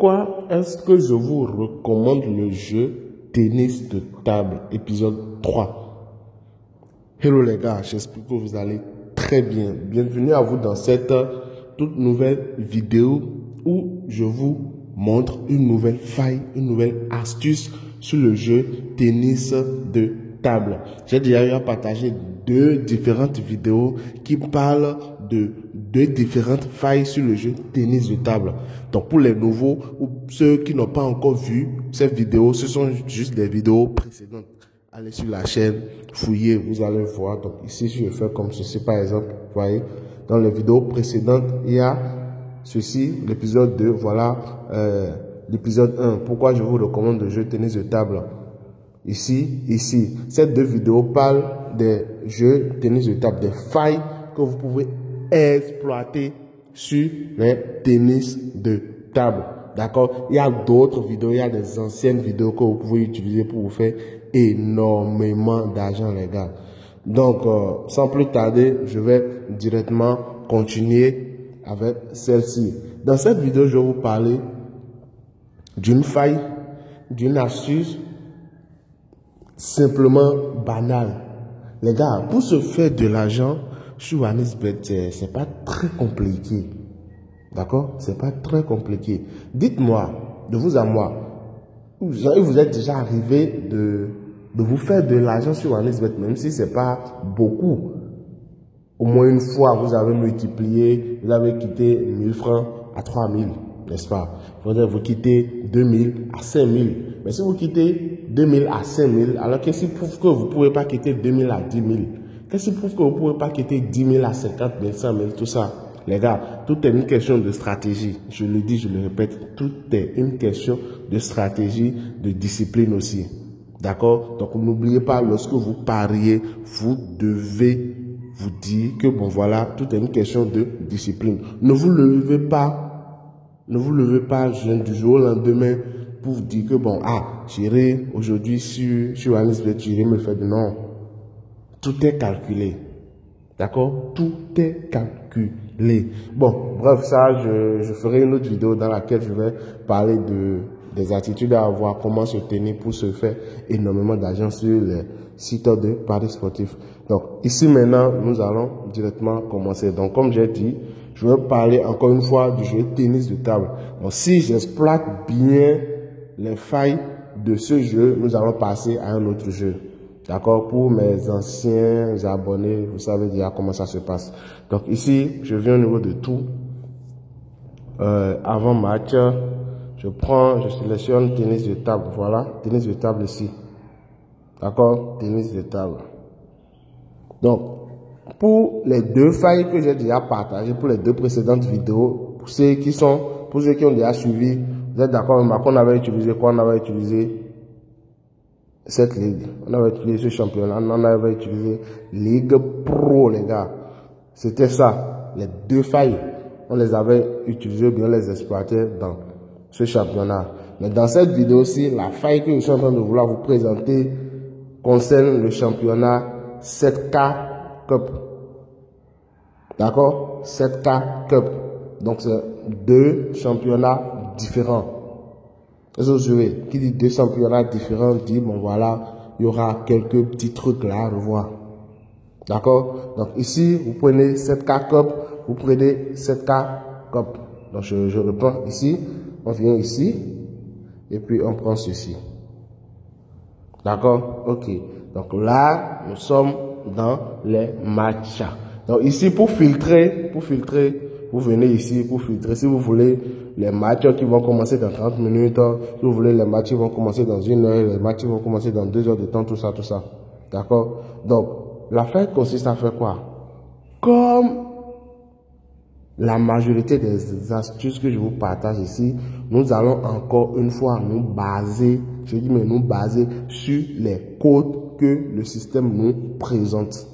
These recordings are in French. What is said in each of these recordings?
Pourquoi est-ce que je vous recommande le jeu Tennis de table, épisode 3? Hello les gars, j'espère que vous allez très bien. Bienvenue à vous dans cette toute nouvelle vidéo où je vous montre une nouvelle faille, une nouvelle astuce sur le jeu Tennis de table. J'ai déjà partagé deux différentes vidéos qui parlent de deux différentes failles sur le jeu Tennis de table. Donc pour les nouveaux ou ceux qui n'ont pas encore vu ces vidéos, ce sont juste des vidéos précédentes. Allez sur la chaîne, fouillez, vous allez voir. Donc ici, je vais faire comme ceci par exemple. Vous voyez, dans les vidéos précédentes, il y a ceci, l'épisode 2, voilà, l'épisode 1. Pourquoi je vous recommande le jeu Tennis de table? Ici. Ces deux vidéos parlent des jeux tennis de table, des failles que vous pouvez exploiter sur les tennis de table. D'accord? Il y a d'autres vidéos, il y a des anciennes vidéos que vous pouvez utiliser pour vous faire énormément d'argent, les gars. Donc, sans plus tarder, je vais directement continuer avec celle-ci. Dans cette vidéo, je vais vous parler d'une faille, d'une astuce simplement banale. Les gars, pour se faire de l'argent sur OneXBet, c'est pas très compliqué. D'accord? C'est pas très compliqué. Dites-moi, de vous à moi, vous êtes déjà arrivé de vous faire de l'argent sur OneXBet, même si c'est pas beaucoup. Au moins une fois, vous avez multiplié, vous avez quitté 1000 francs à 3000, n'est-ce pas? Vous quittez 2000 à 5000. Mais si vous quittez 2000 à 5000, alors qu'est-ce qui prouve que vous ne pouvez pas quitter 2000 à 10 000? Qu'est-ce qui prouve que vous ne pouvez pas quitter 10 000 à 50 000, 100 000, tout ça? Les gars, tout est une question de stratégie. Je le dis, je le répète, tout est une question de stratégie, de discipline aussi. D'accord? Donc n'oubliez pas, lorsque vous pariez, vous devez vous dire que bon voilà, tout est une question de discipline. Ne vous levez pas du jour au lendemain pour vous dire que bon, j'irai aujourd'hui sur OneXBet, j'irai me faire de non. Tout est calculé. D'accord? Tout est calculé. Bon, bref, ça, je ferai une autre vidéo dans laquelle je vais parler des attitudes à avoir, comment se tenir pour se faire énormément d'argent sur les sites de paris sportifs. Donc, ici maintenant, nous allons directement commencer. Donc, comme j'ai dit, je vais parler encore une fois du jeu tennis de table. Donc, si j'exploite bien les failles de ce jeu, nous allons passer à un autre jeu. D'accord? Pour mes anciens abonnés, vous savez déjà comment ça se passe. Donc, ici, je viens au niveau de tout. Avant match, je sélectionne tennis de table. Voilà, tennis de table ici. D'accord? Tennis de table. Donc, pour les deux failles que j'ai déjà partagées, pour les deux précédentes vidéos, pour ceux qui ont déjà suivi, vous êtes d'accord avec moi qu'on avait utilisé quoi? On avait utilisé cette ligue. On avait utilisé ce championnat. On avait utilisé Ligue Pro, les gars. C'était ça. Les deux failles. On les avait utilisées, bien les exploitait dans ce championnat. Mais dans cette vidéo-ci, la faille que je suis en train de vouloir vous présenter concerne le championnat 7K Cup. D'accord? 7K Cup. Donc, c'est deux championnats différents. Est-ce que vous savez, qui dit deux championnats différents, dit, bon voilà, il y aura quelques petits trucs là à revoir. D'accord? Donc, ici, vous prenez 7K Cup, vous prenez 7K Cup. Donc, je reprends ici, on vient ici, et puis on prend ceci. D'accord? Ok. Donc là, nous sommes dans les matchs. Donc ici, pour filtrer, vous venez ici pour filtrer. Si vous voulez les matchs qui vont commencer dans 30 minutes, si vous voulez les matchs qui vont commencer dans 1 heure, les matchs qui vont commencer dans 2 heures de temps, tout ça. D'accord? Donc, l'affaire consiste à faire quoi? Comme la majorité des astuces que je vous partage ici, nous allons encore une fois nous baser sur les codes que le système nous présente.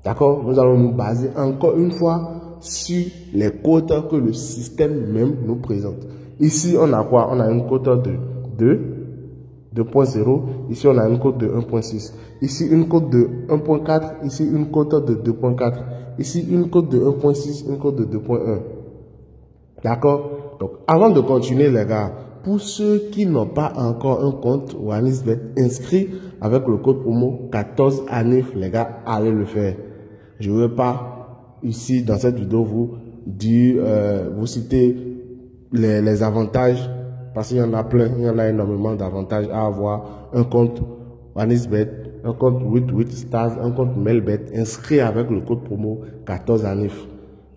D'accord? Nous allons nous baser encore une fois sur les codes que le système même nous présente. Ici, on a quoi? On a une cote de 2.0. Ici, on a une cote de 1.6. Ici, une cote de 1.4. Ici, une cote de 2.4. Ici, une cote de 1.6, une cote de 2.1. D'accord? Donc, avant de continuer, les gars, pour ceux qui n'ont pas encore un compte OneXBet inscrit avec le code promo 14ANIF, les gars, allez le faire. Je ne veux pas, ici, dans cette vidéo, vous dire, vous citer les avantages, parce qu'il y en a plein, il y en a énormément d'avantages à avoir un compte OneXBet, un compte 88 Stars, un compte Melbet inscrit avec le code promo 14ANIF.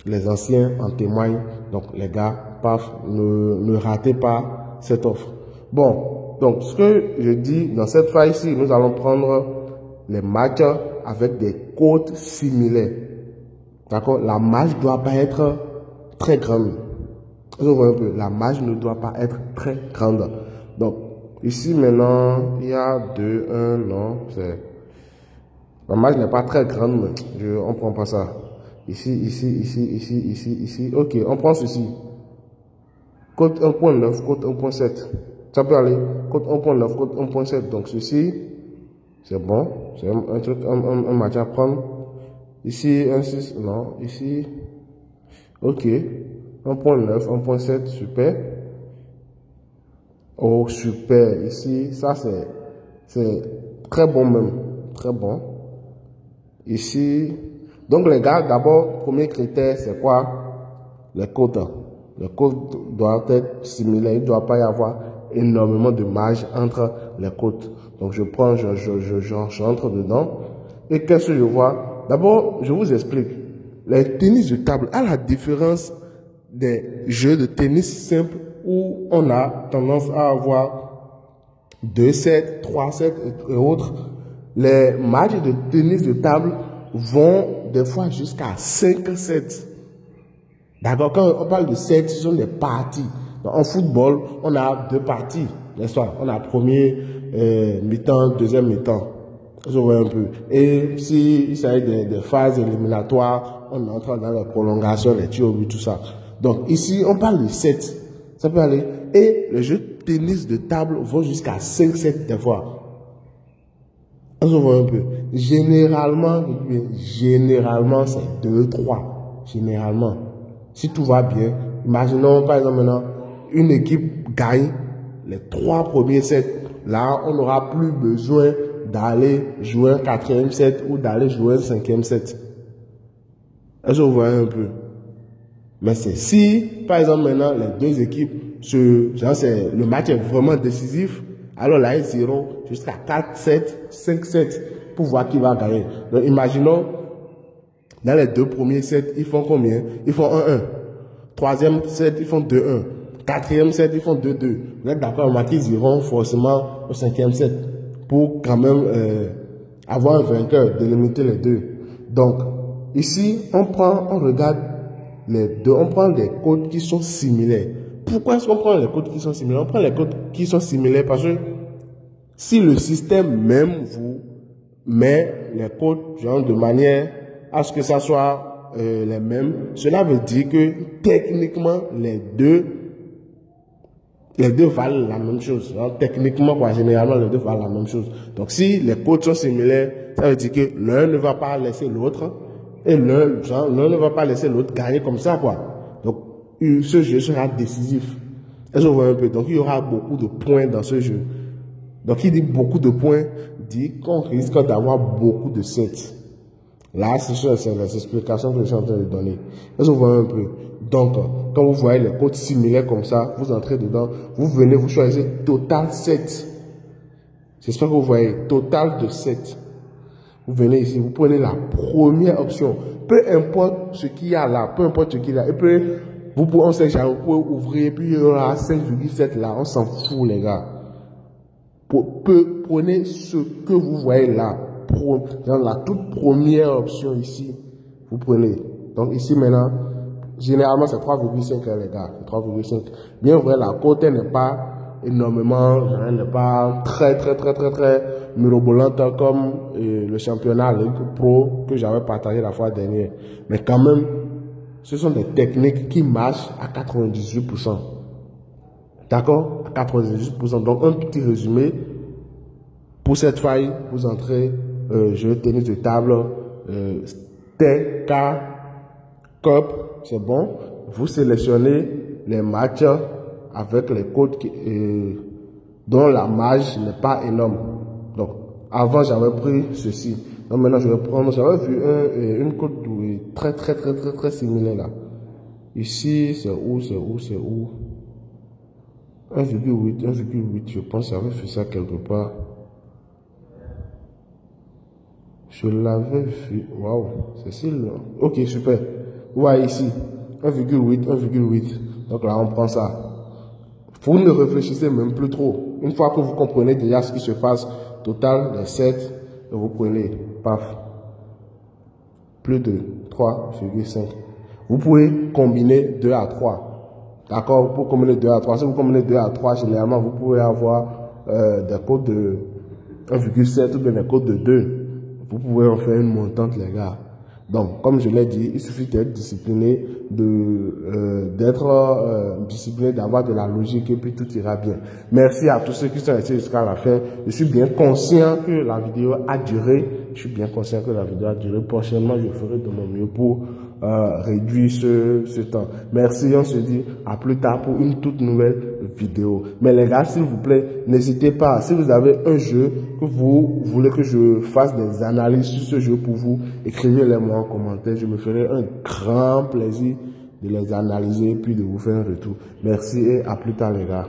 Les anciens en témoignent. Donc, les gars, paf, ne ratez pas cette offre. Bon, donc, ce que je dis dans cette fois ici, nous allons prendre les matchs avec des cotes similaires. D'accord? La marge ne doit pas être très grande. Vous voyez un peu, la marge ne doit pas être très grande. Donc, ici maintenant, il y a 2, 1, non, la marge n'est pas très grande, mais on ne prend pas ça. Ici. Ok, on prend ceci. Cote 1.9, cote 1.7. Ça peut aller. Cote 1.9, cote 1.7. Donc ceci, c'est bon. C'est un truc, un match à prendre. Ici, 1.6, non. Ici, ok. 1.9, 1.7, super. Oh, super. Ici, ça c'est très bon même. Très bon. Ici, donc les gars, d'abord, premier critère, c'est quoi? Les cotes. Les cotes doivent être similaires. Il ne doit pas y avoir énormément de marge entre les cotes. Donc je prends, j'entre dedans. Et qu'est-ce que je vois? D'abord, je vous explique. Les tennis de table, à la différence des jeux de tennis simples où on a tendance à avoir 2-7, 3-7 et autres, les matchs de tennis de table vont des fois jusqu'à 5-7. D'accord, quand on parle de 7, ce sont des parties. Donc, en football, on a 2 parties, n'est-ce pas? On a premier mi-temps, deuxième mi-temps. Je vois un peu. Et si il s'agit des phases éliminatoires, on entre dans la prolongation, les tirs au but, tout ça. Donc ici, on parle de 7. Ça peut aller. Et les jeux de tennis de table vont jusqu'à 5-7 des fois. On se voit un peu. Généralement, c'est 2-3. Généralement. Si tout va bien, imaginons par exemple maintenant, une équipe gagne les 3 premiers sets. Là, on n'aura plus besoin d'aller jouer un 4e set ou d'aller jouer un 5e set. Est-ce que vous voyez un peu? Mais c'est si, par exemple maintenant, les deux équipes, le match est vraiment décisif, alors là, ils iront jusqu'à 4-7, 5-7 pour voir qui va gagner. Donc, imaginons, dans les 2 premiers sets, ils font combien? Ils font 1-1. 3e set, ils font 2-1. 4e set, ils font 2-2. Vous êtes d'accord, ils iront forcément au 5e set pour quand même avoir un vainqueur, délimiter les deux. Donc, ici, on regarde les deux, on prend des codes qui sont similaires. Pourquoi est-ce qu'on prend les codes qui sont similaires? On prend les codes qui sont similaires parce que si le système même vous met les codes genre de manière à ce que ça soit les mêmes, cela veut dire que techniquement les deux valent la même chose. Genre, techniquement, quoi, généralement, les deux valent la même chose. Donc, si les codes sont similaires, ça veut dire que l'un ne va pas laisser l'autre et l'un ne va pas laisser l'autre gagner comme ça, quoi. Donc, ce jeu sera décisif. Est-ce que vous voyez un peu? Donc, il y aura beaucoup de points dans ce jeu. Donc, il dit beaucoup de points, dit qu'on risque d'avoir beaucoup de sets. Là, ce sont les explications que je suis en train de donner. Est-ce que vous voyez un peu? Donc, quand vous voyez les codes similaires comme ça, vous entrez dedans, vous venez, vous choisissez total 7. J'espère que vous voyez, total de 7. Vous venez ici, vous prenez la première option. Peu importe ce qu'il y a là, peu importe ce qu'il y a. Et puis, on sait jamais, vous pouvez ouvrir, puis il y aura 5,7 là, on s'en fout les gars. Prenez ce que vous voyez là. Dans la toute première option ici, vous prenez. Donc ici maintenant, généralement c'est 3,5 les gars, 3,5. Bien vrai, la cote n'est pas énormément, elle n'est pas très mirobolante comme le championnat Ligue Pro que j'avais partagé la fois dernière. Mais quand même, ce sont des techniques qui marchent à 98%. D'accord? À 98%. Donc un petit résumé. Pour cette faille, vous entrez jeu tennis de table, TK Cup, c'est bon. Vous sélectionnez les matchs avec les codes dont la marge n'est pas énorme. Donc, avant, j'avais pris ceci. Donc, maintenant, je vais prendre, j'avais vu une cote très similaire là. Ici, c'est où? 1,8, je pense que j'avais fait ça quelque part. Je l'avais vu. Waouh, c'est si là. Ok, super. Vous voyez ici, 1,8. Donc là, on prend ça. Vous ne réfléchissez même plus trop. Une fois que vous comprenez déjà ce qui se passe, total, les 7, vous prenez, paf, plus de 3,5. Vous pouvez combiner 2 à 3. D'accord, vous pouvez combiner 2 à 3. Si vous combinez 2 à 3, généralement, vous pouvez avoir des codes de 1,7 ou bien des codes de 2. Vous pouvez en faire une montante, les gars. Donc, comme je l'ai dit, il suffit d'être discipliné, discipliné, d'avoir de la logique et puis tout ira bien. Merci à tous ceux qui sont restés jusqu'à la fin. Je suis bien conscient que la vidéo a duré. Prochainement, je ferai de mon mieux pour réduire ce temps. Merci, on se dit à plus tard pour une toute nouvelle vidéo. Mais les gars, s'il vous plaît, n'hésitez pas. Si vous avez un jeu que vous voulez que je fasse des analyses sur ce jeu pour vous, écrivez-les moi en commentaire. Je me ferai un grand plaisir de les analyser puis de vous faire un retour. Merci et à plus tard les gars.